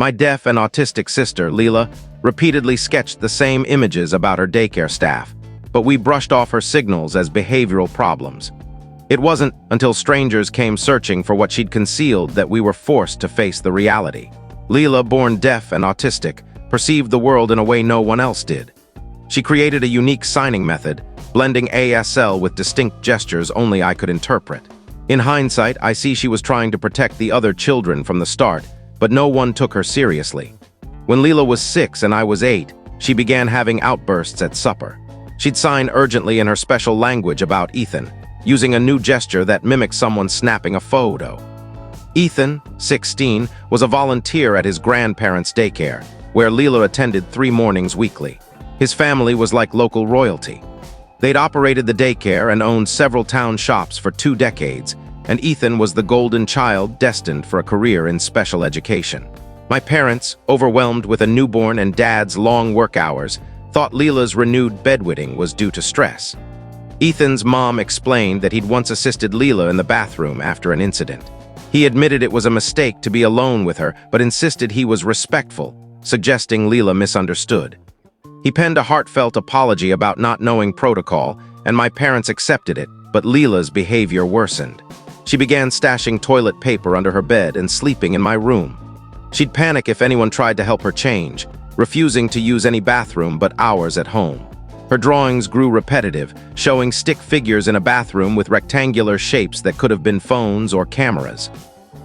My deaf and autistic sister, Lila, repeatedly sketched the same images about her daycare staff, but we brushed off her signals as behavioral problems. It wasn't until strangers came searching for what she'd concealed that we were forced to face the reality. Lila, born deaf and autistic, perceived the world in a way no one else did. She created a unique signing method, blending ASL with distinct gestures only I could interpret. In hindsight, I see she was trying to protect the other children from the start, but no one took her seriously. When Lila was 6 and I was 8, she began having outbursts at supper. She'd sign urgently in her special language about Ethan, using a new gesture that mimicked someone snapping a photo. Ethan, 16, was a volunteer at his grandparents' daycare, where Lila attended 3 mornings weekly. His family was like local royalty. They'd operated the daycare and owned several town shops for 2 decades, and Ethan was the golden child destined for a career in special education. My parents, overwhelmed with a newborn and Dad's long work hours, thought Lila's renewed bedwetting was due to stress. Ethan's mom explained that he'd once assisted Lila in the bathroom after an incident. He admitted it was a mistake to be alone with her, but insisted he was respectful, suggesting Lila misunderstood. He penned a heartfelt apology about not knowing protocol, and my parents accepted it, but Lila's behavior worsened. She began stashing toilet paper under her bed and sleeping in my room. She'd panic if anyone tried to help her change, refusing to use any bathroom but ours at home. Her drawings grew repetitive, showing stick figures in a bathroom with rectangular shapes that could have been phones or cameras.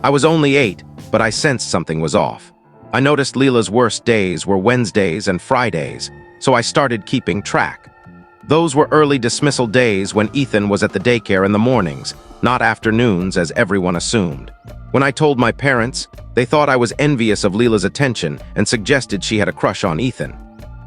I was only 8, but I sensed something was off. I noticed Lila's worst days were Wednesdays and Fridays, so I started keeping track. Those were early dismissal days when Ethan was at the daycare in the mornings, not afternoons as everyone assumed. When I told my parents, they thought I was envious of Lila's attention and suggested she had a crush on Ethan.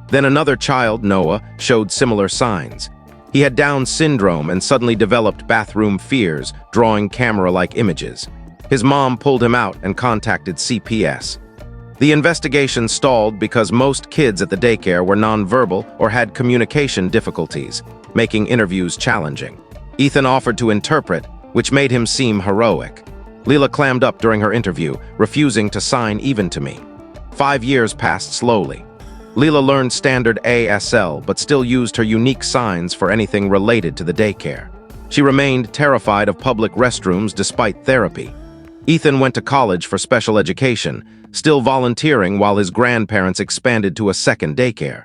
Then another child, Noah, showed similar signs. He had Down syndrome and suddenly developed bathroom fears, drawing camera-like images. His mom pulled him out and contacted CPS. The investigation stalled because most kids at the daycare were nonverbal or had communication difficulties, making interviews challenging. Ethan offered to interpret, which made him seem heroic. Lila clammed up during her interview, refusing to sign even to me. 5 years passed slowly. Lila learned standard ASL, but still used her unique signs for anything related to the daycare. She remained terrified of public restrooms despite therapy. Ethan went to college for special education, still volunteering while his grandparents expanded to a second daycare.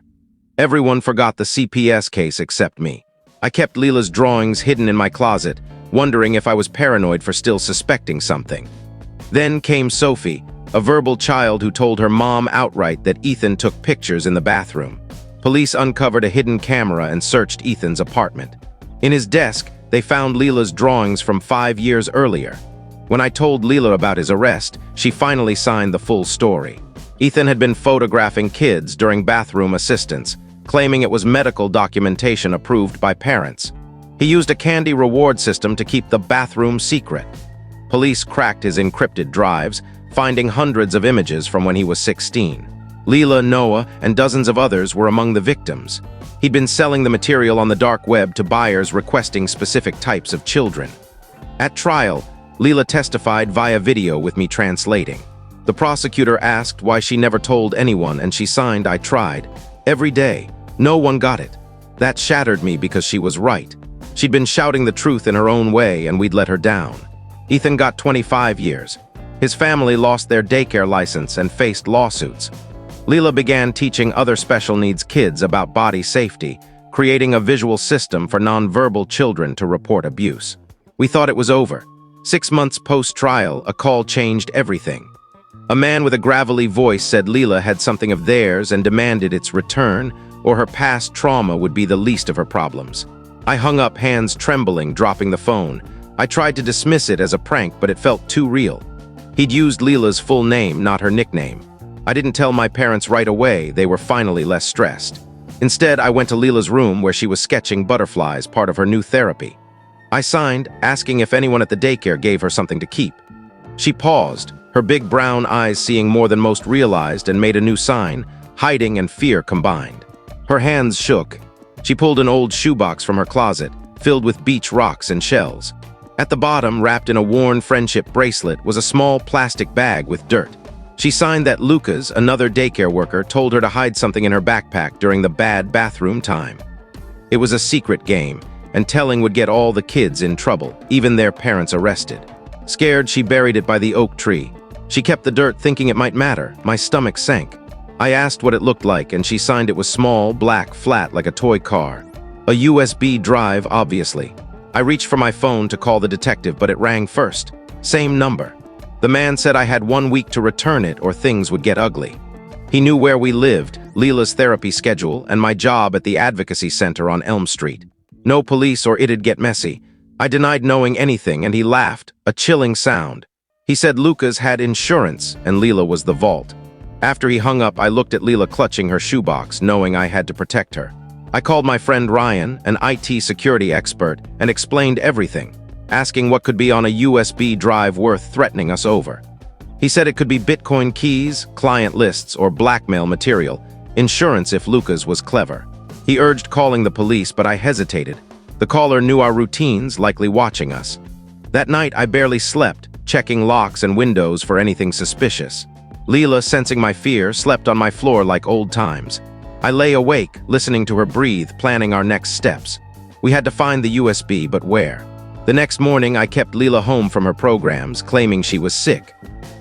Everyone forgot the CPS case except me. I kept Lila's drawings hidden in my closet, wondering if I was paranoid for still suspecting something. Then came Sophie, a verbal child who told her mom outright that Ethan took pictures in the bathroom. Police uncovered a hidden camera and searched Ethan's apartment. In his desk, they found Lila's drawings from 5 years earlier. When I told Lila about his arrest, she finally signed the full story. Ethan had been photographing kids during bathroom assistance, claiming it was medical documentation approved by parents. He used a candy reward system to keep the bathroom secret. Police cracked his encrypted drives, finding hundreds of images from when he was 16. Lila, Noah, and dozens of others were among the victims. He'd been selling the material on the dark web to buyers requesting specific types of children. At trial, Lila testified via video with me translating. The prosecutor asked why she never told anyone, and she signed, "I tried. Every day. No one got it." That shattered me because she was right. She'd been shouting the truth in her own way, and we'd let her down. Ethan got 25 years. His family lost their daycare license and faced lawsuits. Lila began teaching other special needs kids about body safety, creating a visual system for nonverbal children to report abuse. We thought it was over. 6 months post-trial, a call changed everything. A man with a gravelly voice said Lila had something of theirs and demanded its return, or her past trauma would be the least of her problems. I hung up, hands trembling, dropping the phone. I tried to dismiss it as a prank, but it felt too real. He'd used Lila's full name, not her nickname. I didn't tell my parents right away. They were finally less stressed. Instead, I went to Lila's room where she was sketching butterflies, part of her new therapy. I signed, asking if anyone at the daycare gave her something to keep. She paused, her big brown eyes seeing more than most realized, and made a new sign, hiding and fear combined. Her hands shook. She pulled an old shoebox from her closet, filled with beach rocks and shells. At the bottom, wrapped in a worn friendship bracelet, was a small plastic bag with dirt. She signed that Lucas, another daycare worker, told her to hide something in her backpack during the bad bathroom time. It was a secret game, and telling would get all the kids in trouble, even their parents arrested. Scared, she buried it by the oak tree. She kept the dirt thinking it might matter. My stomach sank. I asked what it looked like, and she signed it was small, black, flat like a toy car. A USB drive, obviously. I reached for my phone to call the detective, but it rang first. Same number. The man said I had 1 week to return it or things would get ugly. He knew where we lived, Lila's therapy schedule, and my job at the advocacy center on Elm Street. No police or it'd get messy. I denied knowing anything, and he laughed, a chilling sound. He said Lucas had insurance, and Lila was the vault. After he hung up, I looked at Lila clutching her shoebox, knowing I had to protect her. I called my friend Ryan, an IT security expert, and explained everything, asking what could be on a USB drive worth threatening us over. He said it could be Bitcoin keys, client lists, or blackmail material, insurance if Lucas was clever. He urged calling the police, but I hesitated. The caller knew our routines, likely watching us. That night, I barely slept, checking locks and windows for anything suspicious. Lila, sensing my fear, slept on my floor like old times. I lay awake, listening to her breathe, planning our next steps. We had to find the USB, but where? The next morning, I kept Lila home from her programs, claiming she was sick.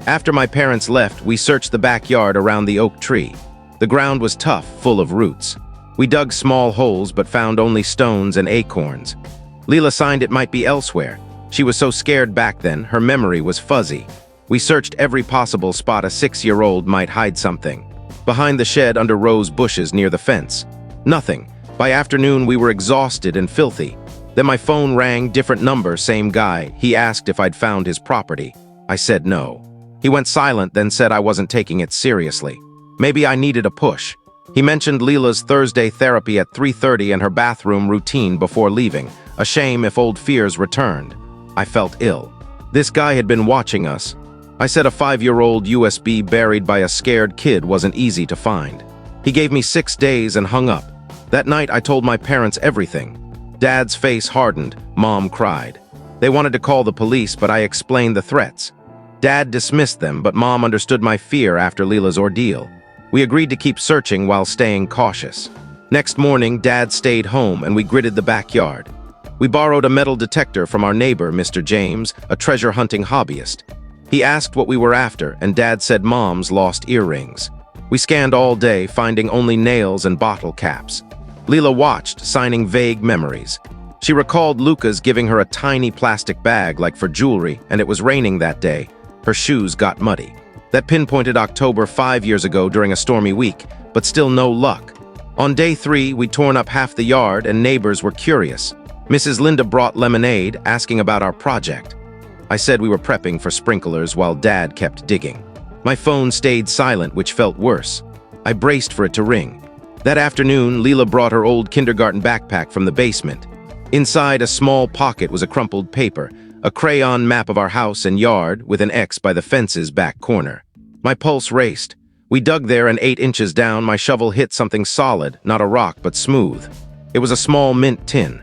After my parents left, we searched the backyard around the oak tree. The ground was tough, full of roots. We dug small holes but found only stones and acorns. Lila signed it might be elsewhere. She was so scared back then, her memory was fuzzy. We searched every possible spot a 6-year-old might hide something. Behind the shed under rose bushes near the fence. Nothing. By afternoon, we were exhausted and filthy. Then my phone rang, different number, same guy. He asked if I'd found his property. I said no. He went silent, then said I wasn't taking it seriously. Maybe I needed a push. He mentioned Lila's Thursday therapy at 3:30 and her bathroom routine before leaving. A shame if old fears returned. I felt ill. This guy had been watching us. I said a 5-year-old USB buried by a scared kid wasn't easy to find. He gave me 6 days and hung up. That night, I told my parents everything. Dad's face hardened. Mom cried. They wanted to call the police, but I explained the threats. Dad dismissed them, but Mom understood my fear after Lila's ordeal. We agreed to keep searching while staying cautious. Next morning, Dad stayed home and we gridded the backyard. We borrowed a metal detector from our neighbor, Mr. James, a treasure-hunting hobbyist. He asked what we were after, and Dad said Mom's lost earrings. We scanned all day, finding only nails and bottle caps. Lila watched, signing vague memories. She recalled Lucas giving her a tiny plastic bag like for jewelry, and it was raining that day. Her shoes got muddy. That pinpointed October 5 years ago during a stormy week, but still no luck. On day 3, we'd torn up half the yard and neighbors were curious. Mrs. Linda brought lemonade, asking about our project. I said we were prepping for sprinklers while Dad kept digging. My phone stayed silent, which felt worse. I braced for it to ring. That afternoon, Lila brought her old kindergarten backpack from the basement. Inside a small pocket was a crumpled paper, a crayon map of our house and yard with an X by the fence's back corner. My pulse raced. We dug there, and 8 inches down, my shovel hit something solid, not a rock, but smooth. It was a small mint tin.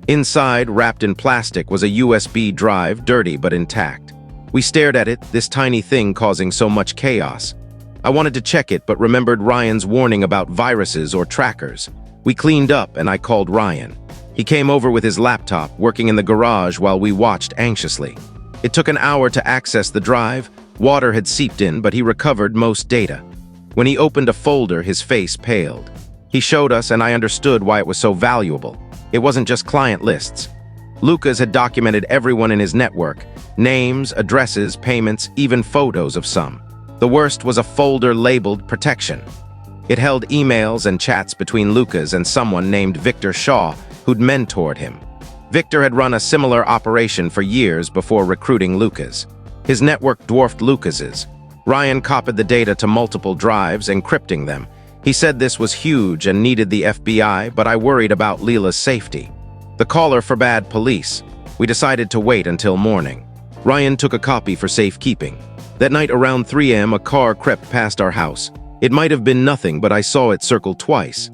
Inside, wrapped in plastic, was a USB drive, dirty but intact. We stared at it, this tiny thing causing so much chaos. I wanted to check it, but remembered Ryan's warning about viruses or trackers. We cleaned up, and I called Ryan. He came over with his laptop, working in the garage while we watched anxiously. It took an hour to access the drive. Water had seeped in, but he recovered most data. When he opened a folder, his face paled. He showed us, and I understood why it was so valuable. It wasn't just client lists. Lucas had documented everyone in his network, names, addresses, payments, even photos of some. The worst was a folder labeled Protection. It held emails and chats between Lucas and someone named Victor Shaw, who'd mentored him. Victor had run a similar operation for years before recruiting Lucas. His network dwarfed Lucas's. Ryan copied the data to multiple drives, encrypting them. He said this was huge and needed the FBI, but I worried about Lila's safety. The caller forbade police. We decided to wait until morning. Ryan took a copy for safekeeping. That night around 3 a.m., a car crept past our house. It might have been nothing, but I saw it circle twice.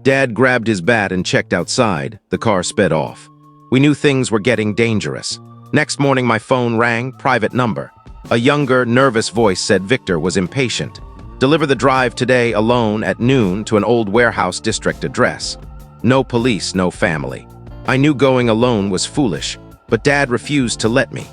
Dad grabbed his bat and checked outside. The car sped off. We knew things were getting dangerous. Next morning, my phone rang, private number. A younger, nervous voice said Victor was impatient. Deliver the drive today alone at noon to an old warehouse district address. No police, no family. I knew going alone was foolish, but Dad refused to let me.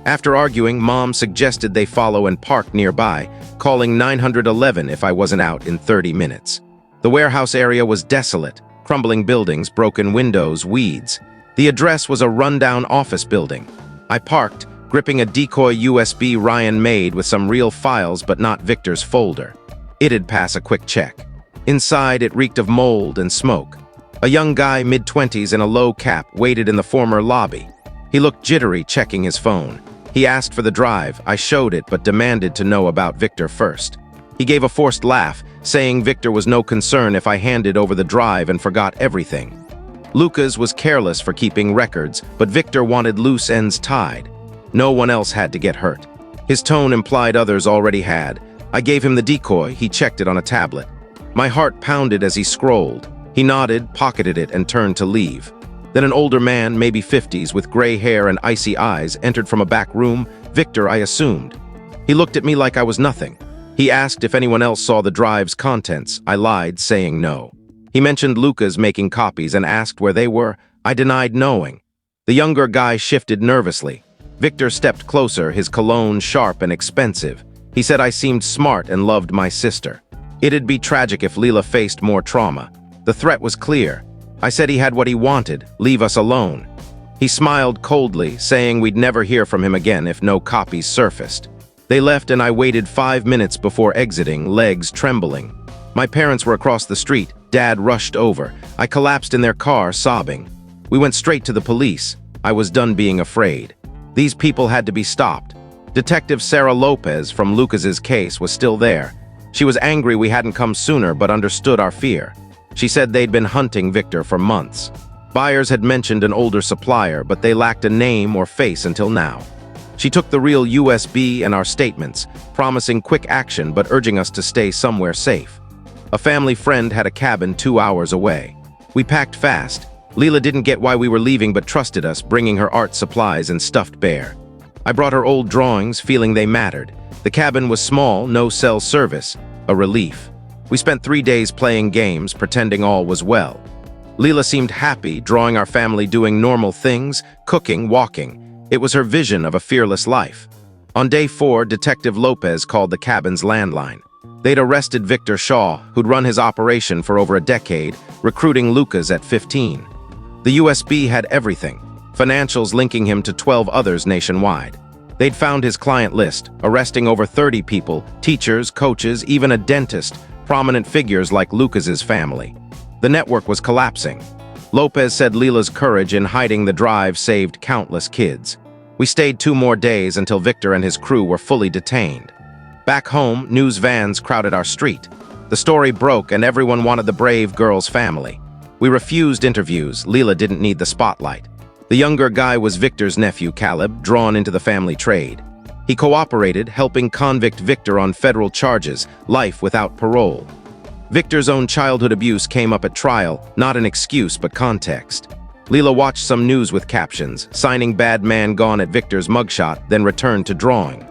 After arguing, Mom suggested they follow and park nearby, calling 911 if I wasn't out in 30 minutes. The warehouse area was desolate, crumbling buildings, broken windows, weeds. The address was a rundown office building. I parked, gripping a decoy USB Ryan made with some real files but not Victor's folder. It'd pass a quick check. Inside, it reeked of mold and smoke. A young guy, mid-20s in a low cap, waited in the former lobby. He looked jittery, checking his phone. He asked for the drive. I showed it, but demanded to know about Victor first. He gave a forced laugh, saying Victor was no concern if I handed over the drive and forgot everything. Lucas was careless for keeping records, but Victor wanted loose ends tied. No one else had to get hurt. His tone implied others already had. I gave him the decoy. He checked it on a tablet. My heart pounded as he scrolled. He nodded, pocketed it, and turned to leave. Then an older man, maybe 50s, with gray hair and icy eyes, entered from a back room. Victor, I assumed. He looked at me like I was nothing. He asked if anyone else saw the drive's contents. I lied, saying no. He mentioned Lucas making copies and asked where they were. I denied knowing. The younger guy shifted nervously. Victor stepped closer, his cologne sharp and expensive. He said I seemed smart and loved my sister. It'd be tragic if Lila faced more trauma. The threat was clear. I said he had what he wanted, leave us alone. He smiled coldly, saying we'd never hear from him again if no copies surfaced. They left and I waited 5 minutes before exiting, legs trembling. My parents were across the street. Dad rushed over. I collapsed in their car, sobbing. We went straight to the police. I was done being afraid. These people had to be stopped. Detective Sarah Lopez from Lucas's case was still there. She was angry we hadn't come sooner but understood our fear. She said they'd been hunting Victor for months. Buyers had mentioned an older supplier, but they lacked a name or face until now. She took the real USB and our statements, promising quick action but urging us to stay somewhere safe. A family friend had a cabin 2 hours away. We packed fast. Lila didn't get why we were leaving but trusted us, bringing her art supplies and stuffed bear. I brought her old drawings, feeling they mattered. The cabin was small, no cell service. A relief. We spent 3 days playing games, pretending all was well. Lila seemed happy, drawing our family doing normal things, cooking, walking. It was her vision of a fearless life. On day 4, Detective Lopez called the cabin's landline. They'd arrested Victor Shaw, who'd run his operation for over a decade, recruiting Lucas at 15. The USB had everything, financials linking him to 12 others nationwide. They'd found his client list, arresting over 30 people, teachers, coaches, even a dentist, prominent figures like Lucas's family. The network was collapsing. Lopez said Lila's courage in hiding the drive saved countless kids. We stayed 2 more days until Victor and his crew were fully detained. Back home, news vans crowded our street. The story broke and everyone wanted the brave girl's family. We refused interviews. Lila didn't need the spotlight. The younger guy was Victor's nephew, Caleb, drawn into the family trade. He cooperated, helping convict Victor on federal charges, life without parole. Victor's own childhood abuse came up at trial, not an excuse but context. Lila watched some news with captions, signing "Bad Man Gone" at Victor's mugshot, then returned to drawing.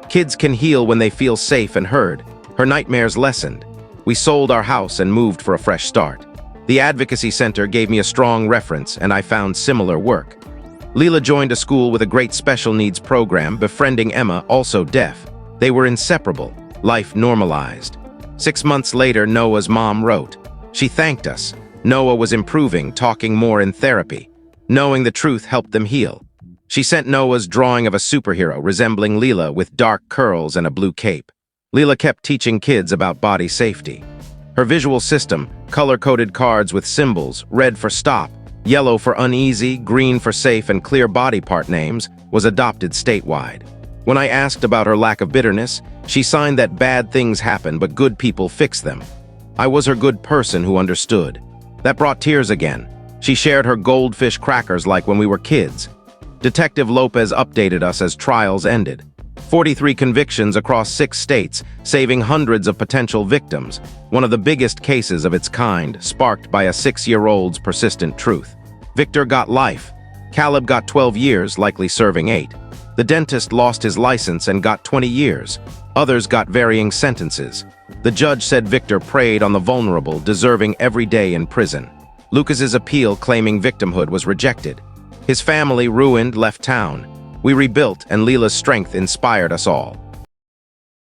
Kids can heal when they feel safe and heard. Her nightmares lessened. We sold our house and moved for a fresh start. The Advocacy Center gave me a strong reference, and I found similar work. Lila joined a school with a great special needs program, befriending Emma, also deaf. They were inseparable. Life normalized. 6 months later, Noah's mom wrote. She thanked us. Noah was improving, talking more in therapy. Knowing the truth helped them heal. She sent Noah's drawing of a superhero resembling Lila with dark curls and a blue cape. Lila kept teaching kids about body safety. Her visual system, color-coded cards with symbols, red for stop, yellow for uneasy, green for safe, and clear body part names, was adopted statewide. When I asked about her lack of bitterness, she signed that bad things happen but good people fix them. I was her good person who understood. That brought tears again. She shared her goldfish crackers like when we were kids. Detective Lopez updated us as trials ended. 43 convictions across 6 states, saving hundreds of potential victims. One of the biggest cases of its kind, sparked by a 6-year-old's persistent truth. Victor got life. Caleb got 12 years, likely serving 8. The The dentist lost his license and got 20 years. Others got varying sentences. The judge said Victor preyed on the vulnerable, deserving every day in prison. Lucas's appeal claiming victimhood was rejected. His family, ruined, left town. We rebuilt, and Lila's strength inspired us all.